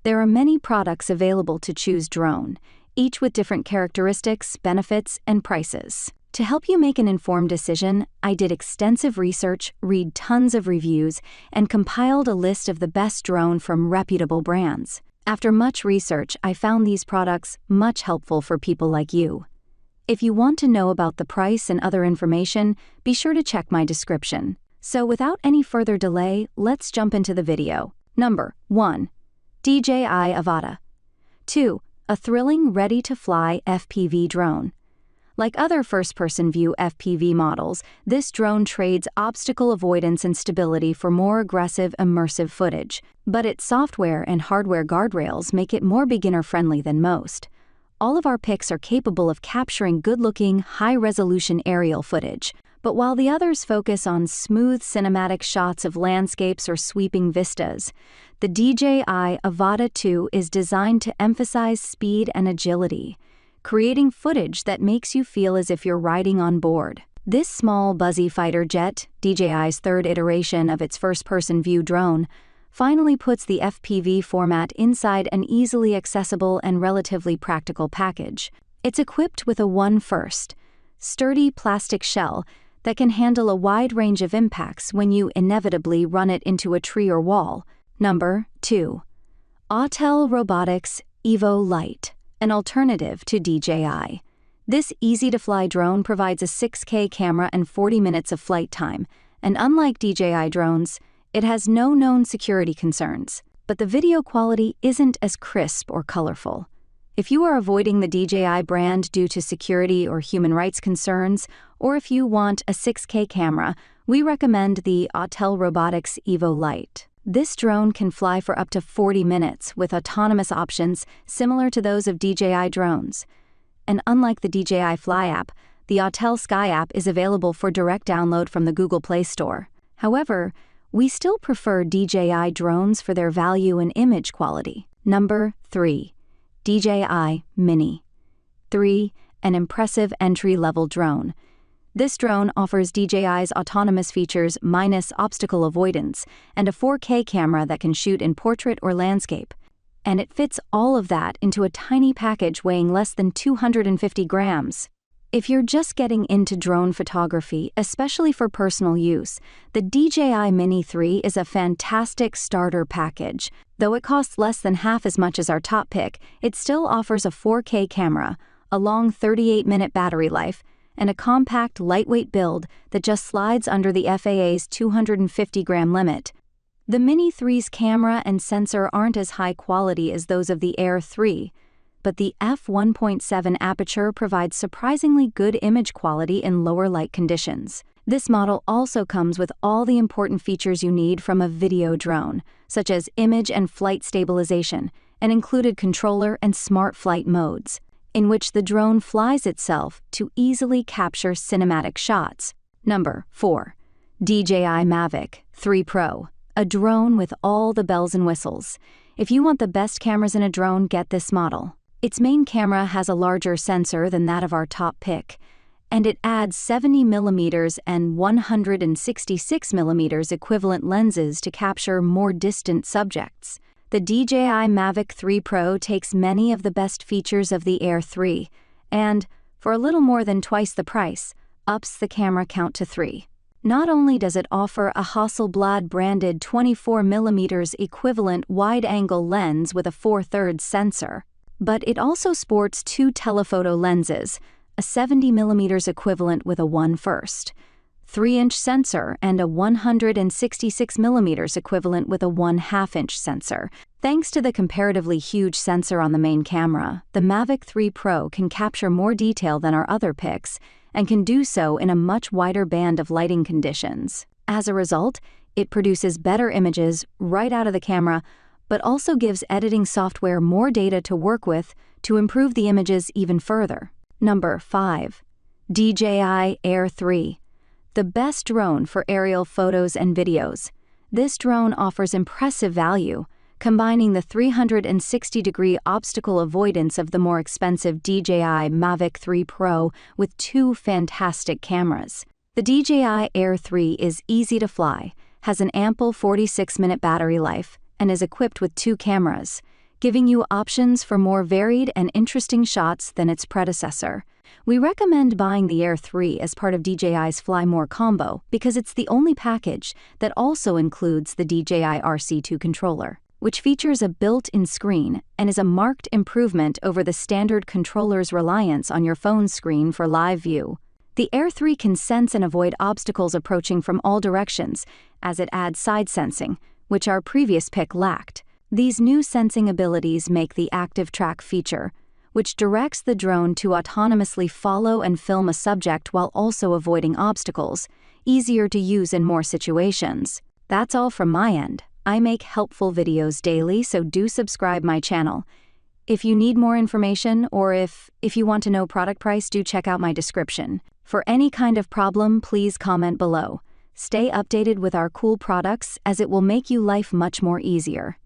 There are many products available to choose drone, each with different characteristics, benefits, and prices. To help you make an informed decision, I did extensive research, read tons of reviews, and compiled a list of the best drone from reputable brands. After much research, I found these products much helpful for people like you. If you want to know about the price and other information, be sure to check my description. So without any further delay, let's jump into the video. Number 1. DJI Avata. 2. A thrilling, ready-to-fly FPV drone. Like other first-person view FPV models, this drone trades obstacle avoidance and stability for more aggressive, immersive footage. But its software and hardware guardrails make it more beginner-friendly than most. All of our pics are capable of capturing good-looking, high-resolution aerial footage. But while the others focus on smooth cinematic shots of landscapes or sweeping vistas, the DJI Avata 2 is designed to emphasize speed and agility, creating footage that makes you feel as if you're riding on board. This small, buzzy fighter jet, DJI's third iteration of its first-person view drone, finally puts the FPV format inside an easily accessible and relatively practical package. It's equipped with a 1-first, sturdy plastic shell that can handle a wide range of impacts when you inevitably run it into a tree or wall. Number 2. Autel Robotics Evo Lite, an alternative to DJI. This easy-to-fly drone provides a 6K camera and 40 minutes of flight time, and unlike DJI drones, it has no known security concerns. But the video quality isn't as crisp or colorful. If you are avoiding the DJI brand due to security or human rights concerns, or if you want a 6K camera, we recommend the Autel Robotics Evo Lite. This drone can fly for up to 40 minutes with autonomous options similar to those of DJI drones. And unlike the DJI Fly app, the Autel Sky app is available for direct download from the Google Play Store. However, we still prefer DJI drones for their value and image quality. Number 3. DJI Mini. 3. An impressive entry-level drone. This drone offers DJI's autonomous features minus obstacle avoidance and a 4K camera that can shoot in portrait or landscape. And it fits all of that into a tiny package weighing less than 250 grams. If you're just getting into drone photography, especially for personal use, the DJI Mini 3 is a fantastic starter package. Though it costs less than half as much as our top pick, it still offers a 4K camera, a long 38-minute battery life, and a compact, lightweight build that just slides under the FAA's 250-gram limit. The Mini 3's camera and sensor aren't as high quality as those of the Air 3, but the f1.7 aperture provides surprisingly good image quality in lower light conditions. This model also comes with all the important features you need from a video drone, such as image and flight stabilization, an included controller and smart flight modes, in which the drone flies itself to easily capture cinematic shots. Number 4. DJI Mavic 3 Pro, a drone with all the bells and whistles. If you want the best cameras in a drone, get this model. Its main camera has a larger sensor than that of our top pick, and it adds 70mm and 166mm equivalent lenses to capture more distant subjects. The DJI Mavic 3 Pro takes many of the best features of the Air 3, and, for a little more than twice the price, ups the camera count to 3. Not only does it offer a Hasselblad-branded 24mm equivalent wide-angle lens with a 4/3 sensor, but it also sports 2 telephoto lenses, a 70mm equivalent with a 1/1, 3-inch sensor, and a 166mm equivalent with a 1/2-inch sensor. Thanks to the comparatively huge sensor on the main camera, the Mavic 3 Pro can capture more detail than our other picks, and can do so in a much wider band of lighting conditions. As a result, it produces better images right out of the camera, but also gives editing software more data to work with to improve the images even further. Number 5. DJI Air 3. The best drone for aerial photos and videos. This drone offers impressive value, combining the 360-degree obstacle avoidance of the more expensive DJI Mavic 3 Pro with 2 fantastic cameras. The DJI Air 3 is easy to fly, has an ample 46-minute battery life, and is equipped with 2 cameras, giving you options for more varied and interesting shots than its predecessor. We recommend buying the Air 3 as part of DJI's Fly More combo because it's the only package that also includes the DJI RC2 controller, which features a built-in screen and is a marked improvement over the standard controller's reliance on your phone screen for live view. The Air 3 can sense and avoid obstacles approaching from all directions, as it adds side sensing, which our previous pick lacked. These new sensing abilities make the Active Track feature, which directs the drone to autonomously follow and film a subject while also avoiding obstacles, easier to use in more situations. That's all from my end. I make helpful videos daily, so do subscribe my channel. If you need more information or if you want to know product price, do check out my description. For any kind of problem, please comment below. Stay updated with our cool products as it will make you life much more easier.